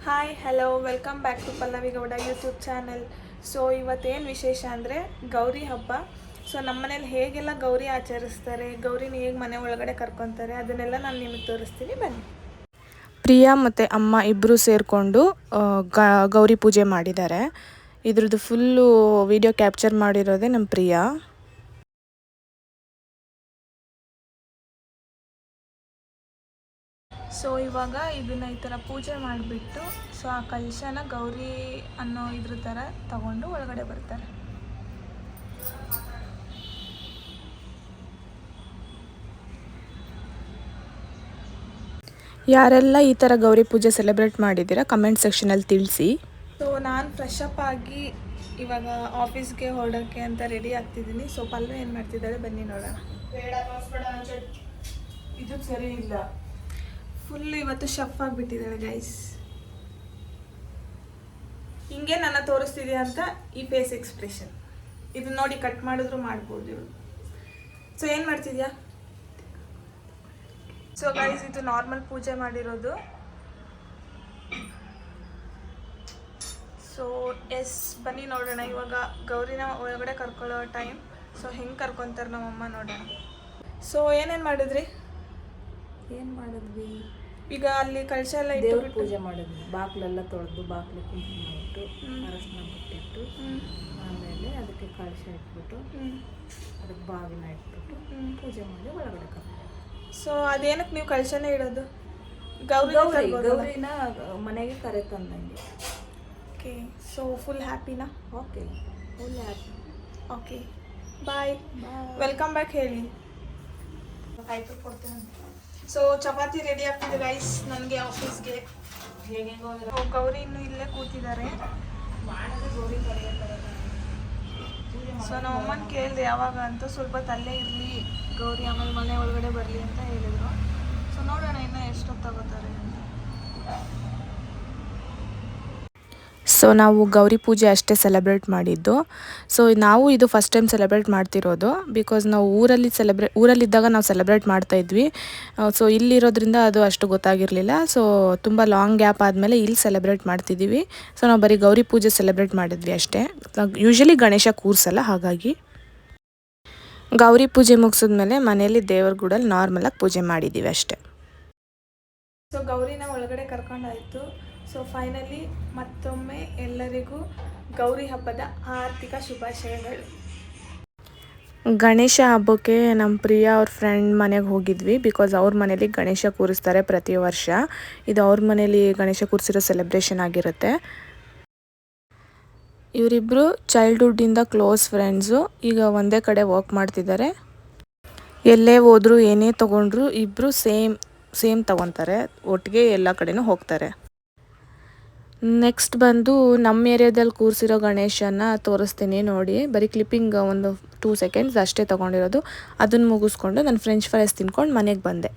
Hi hello welcome back to Pallavi Gowda YouTube channel. So ಇವತ್ತೇನು ವಿಶೇಷ ಅಂದರೆ ಗೌರಿ ಹಬ್ಬ. ಸೊ ನಮ್ಮ ಮನೇಲಿ ಹೇಗೆಲ್ಲ ಗೌರಿ ಆಚರಿಸ್ತಾರೆ, ಗೌರಿನ ಹೇಗೆ ಮನೆ ಒಳಗಡೆ ಕರ್ಕೊತಾರೆ, ಅದನ್ನೆಲ್ಲ ನಾನು ನಿಮಗೆ ತೋರಿಸ್ತೀನಿ, ಬನ್ನಿ. ಪ್ರಿಯಾ ಮತ್ತು ಅಮ್ಮ ಇಬ್ಬರು ಸೇರಿಕೊಂಡು ಗೌರಿ ಪೂಜೆ ಮಾಡಿದ್ದಾರೆ. ಇದ್ರದ್ದು ಫುಲ್ಲು ವಿಡಿಯೋ ಕ್ಯಾಪ್ಚರ್ ಮಾಡಿರೋದೇ ನಮ್ಮ ಪ್ರಿಯಾ. ಸೊ ಇವಾಗ ಇದನ್ನು ಈ ಥರ ಪೂಜೆ ಮಾಡಿಬಿಟ್ಟು ಸೊ ಆ ಕಲಶನ ಗೌರಿ ಅನ್ನೋ ಇದ್ರ ಥರ ತಗೊಂಡು ಒಳಗಡೆ ಬರ್ತಾರೆ. ಯಾರೆಲ್ಲ ಈ ಥರ ಗೌರಿ ಪೂಜೆ ಸೆಲೆಬ್ರೇಟ್ ಮಾಡಿದ್ದೀರಾ ಕಮೆಂಟ್ ಸೆಕ್ಷನಲ್ಲಿ ತಿಳಿಸಿ. ಸೊ ನಾನು ಫ್ರೆಶ್ ಅಪ್ ಆಗಿ ಇವಾಗ ಆಫೀಸ್ಗೆ ಹೊರಡೋಕ್ಕೆ ಅಂತ ರೆಡಿ ಆಗ್ತಿದ್ದೀನಿ. ಸೊ ಪಲ್ಲು ಏನು ಮಾಡ್ತಿದ್ದಾರೆ ಬನ್ನಿ ನೋಡೋಣ. ಇದು ಸರಿ ಇಲ್ಲ, ಫುಲ್ ಇವತ್ತು ಶಫ್ ಆಗಿಬಿಟ್ಟಿದ್ದಾಳೆ ಗೈಸ್. ಹಿಂಗೆ ನನ್ನ ತೋರಿಸ್ತಿದ್ಯಾ ಅಂತ ಈ ಫೇಸ್ ಎಕ್ಸ್ಪ್ರೆಷನ್ ಇದು ನೋಡಿ ಕಟ್ ಮಾಡಿದ್ರು ಮಾಡ್ಬೋದು ಇವಳು. ಸೊ ಏನು ಮಾಡ್ತಿದ್ಯಾ? ಸೊ ಗೈಸ್ ಇದು ನಾರ್ಮಲ್ ಪೂಜೆ ಮಾಡಿರೋದು. ಸೊ ಎಸ್ ಬನ್ನಿ ನೋಡೋಣ ಇವಾಗ ಗೌರಿನ ಒಳಗಡೆ ಕರ್ಕೊಳ್ಳೋ ಟೈಮ್. ಸೊ ಹೆಂಗೆ ಕರ್ಕೊತಾರೆ ನಮ್ಮಮ್ಮ ನೋಡೋಣ. ಸೊ ಏನೇನು ಮಾಡಿದ್ರಿ? ಏನು ಮಾಡಿದ್ವಿ ಈಗ ಅಲ್ಲಿ ಕಳಶ ಎಲ್ಲ ದೇವ್ರ ಪೂಜೆ ಮಾಡಿದ್ವಿ. ಬಾಗಿಲೆಲ್ಲ ತೊಳೆದು ಬಾಗಿಲು ಕುಂಕುಮ ಇಟ್ಟು ಅರಶಿನ ಬಿಟ್ಟಿಟ್ಟು ಆಮೇಲೆ ಅದಕ್ಕೆ ಕಳಶ ಇಟ್ಬಿಟ್ಟು ಅದಕ್ಕೆ ಬಾಗಿನ ಇಟ್ಬಿಟ್ಟು ಪೂಜೆ ಮಾಡಿ ಒಳಗಡೆ ಕರ್ಕೊಂಡು. ಸೊ ಅದೇನಕ್ಕೆ ನೀವು ಕಳಶನೇ ಇಡೋದು? ಗೌರಿನ ಮನೆಗೆ ಕರೆ ತಂದಂಗೆ. ಓಕೆ, ಸೊ ಫುಲ್ ಹ್ಯಾಪಿನಾ? Okay, full happy. Okay, bye. Welcome back ಹೇಳಿ. ಆಯಿತು, ಕೊಡ್ತೀನಿ. ಸೊ ಚಪಾತಿ ರೆಡಿ ಆಗ್ತಿದೆ ಗೈಸ್ ನನಗೆ ಆಫೀಸ್ಗೆ. ಗೌರಿ ಇನ್ನೂ ಇಲ್ಲೇ ಕೂತಿದ್ದಾರೆ. ಸೊ ನಮ್ಮ ಅಮ್ಮನ ಕೇಳಿದೆ ಯಾವಾಗ ಅಂತ. ಸ್ವಲ್ಪ ತಲ್ಲೇ ಇರಲಿ ಗೌರಿ, ಆಮೇಲೆ ಮನೆ ಒಳಗಡೆ ಬರಲಿ ಅಂತ ಹೇಳಿದರು. ಸೊ ನೋಡೋಣ ಇನ್ನೂ ಎಷ್ಟೊತ್ತು ತಗೋತಾರೆ ಅಂತ. ಸೊ ನಾವು ಗೌರಿ ಪೂಜೆ ಅಷ್ಟೇ ಸೆಲೆಬ್ರೇಟ್ ಮಾಡಿದ್ದು. ಸೊ ನಾವು ಇದು ಫಸ್ಟ್ ಟೈಮ್ ಸೆಲೆಬ್ರೇಟ್ ಮಾಡ್ತಿರೋದು. ಬಿಕಾಸ್ ನಾವು ಊರಲ್ಲಿದ್ದಾಗ ನಾವು ಸೆಲೆಬ್ರೇಟ್ ಮಾಡ್ತಾಯಿದ್ವಿ. ಸೊ ಇಲ್ಲಿರೋದ್ರಿಂದ ಅದು ಅಷ್ಟು ಗೊತ್ತಾಗಿರಲಿಲ್ಲ. ಸೊ ತುಂಬ ಲಾಂಗ್ ಗ್ಯಾಪ್ ಆದಮೇಲೆ ಇಲ್ಲಿ ಸೆಲೆಬ್ರೇಟ್ ಮಾಡ್ತಿದ್ದೀವಿ. ಸೊ ನಾವು ಬರೀ ಗೌರಿ ಪೂಜೆ ಸೆಲೆಬ್ರೇಟ್ ಮಾಡಿದ್ವಿ ಅಷ್ಟೇ. ಯೂಶ್ವಲಿ ಗಣೇಶ ಕೂರಿಸಲ್ಲ, ಹಾಗಾಗಿ ಗೌರಿ ಪೂಜೆ ಮುಗಿಸಿದ್ಮೇಲೆ ಮನೆಯಲ್ಲಿ ದೇವ್ರ ಗುಡಲ್ಲಿ ನಾರ್ಮಲಾಗಿ ಪೂಜೆ ಮಾಡಿದ್ದೀವಿ ಅಷ್ಟೇ. ಸೊ ಗೌರಿನ ಒಳಗಡೆ ಕರ್ಕೊಂಡಾಯಿತು. ಸೊ ಫೈನಲಿ ಮತ್ತೊಮ್ಮೆ ಎಲ್ಲರಿಗೂ ಗೌರಿ ಹಬ್ಬದ ಆರ್ಥಿಕ ಶುಭಾಶಯಗಳು. ಗಣೇಶ ಹಬ್ಬಕ್ಕೆ ನಮ್ಮ ಪ್ರಿಯಾ ಅವ್ರ ಫ್ರೆಂಡ್ ಮನೆಗೆ ಹೋಗಿದ್ವಿ. ಬಿಕಾಸ್ ಅವ್ರ ಮನೇಲಿ ಗಣೇಶ ಕೂರಿಸ್ತಾರೆ ಪ್ರತಿ ವರ್ಷ. ಇದು ಅವ್ರ ಮನೇಲಿ ಗಣೇಶ ಕೂರಿಸಿರೋ ಸೆಲೆಬ್ರೇಷನ್ ಆಗಿರುತ್ತೆ. ಇವರಿಬ್ಬರು ಚೈಲ್ಡ್ಹುಡ್ಡಿಂದ ಕ್ಲೋಸ್ ಫ್ರೆಂಡ್ಸು. ಈಗ ಒಂದೇ ಕಡೆ ವರ್ಕ್ ಮಾಡ್ತಿದ್ದಾರೆ. ಎಲ್ಲೇ ಹೋದರೂ ಏನೇ ತೊಗೊಂಡ್ರು ಇಬ್ಬರು ಸೇಮ್ ತೊಗೊತಾರೆ. ಒಟ್ಟಿಗೆ ಎಲ್ಲ ಕಡೆನೂ ಹೋಗ್ತಾರೆ. ನೆಕ್ಸ್ಟ್ ಬಂದು ನಮ್ಮ ಏರಿಯಾದಲ್ಲಿ ಕೂರಿಸಿರೋ ಗಣೇಶನ ತೋರಿಸ್ತೀನಿ ನೋಡಿ. ಬರೀ ಕ್ಲಿಪ್ಪಿಂಗ್ ಒಂದು 2 ಸೆಕೆಂಡ್ಸ್ ಅಷ್ಟೇ ತೊಗೊಂಡಿರೋದು. ಅದನ್ನು ಮುಗಿಸ್ಕೊಂಡು ನಾನು ಫ್ರೆಂಚ್ ಫ್ರೈಸ್ ತಿನ್ಕೊಂಡು ಮನೆಗೆ ಬಂದೆ.